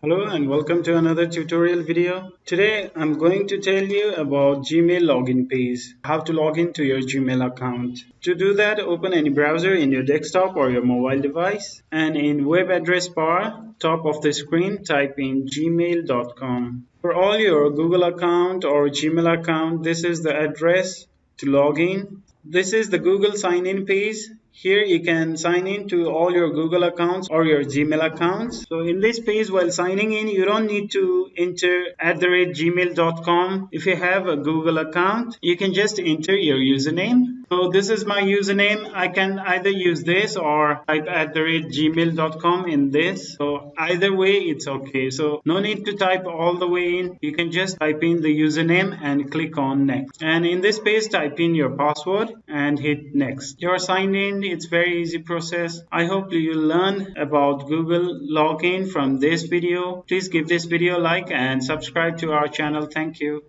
Hello and welcome to another tutorial video. Today I'm going to tell you about Gmail login page, how to log into your Gmail account. To do that, open any browser in your desktop or your mobile device and in web address bar, top of the screen, type in gmail.com. For all your Google account or Gmail account, this is the address to log in. This is the Google sign in page. Here you can sign in to all your Google accounts or your Gmail accounts. So in this page, while signing in, you don't need to enter @gmail.com. If you have a Google account, you can just enter your username. So this is my username. I can either use this or type @gmail.com in this. So either way, it's okay. So no need to type all the way in. You can just type in the username and click on next. And in this page, type in your password and hit next. You're signed in. It's very easy process. I hope you learn about Google login from this video. Please give this video a like and subscribe to our channel. Thank you.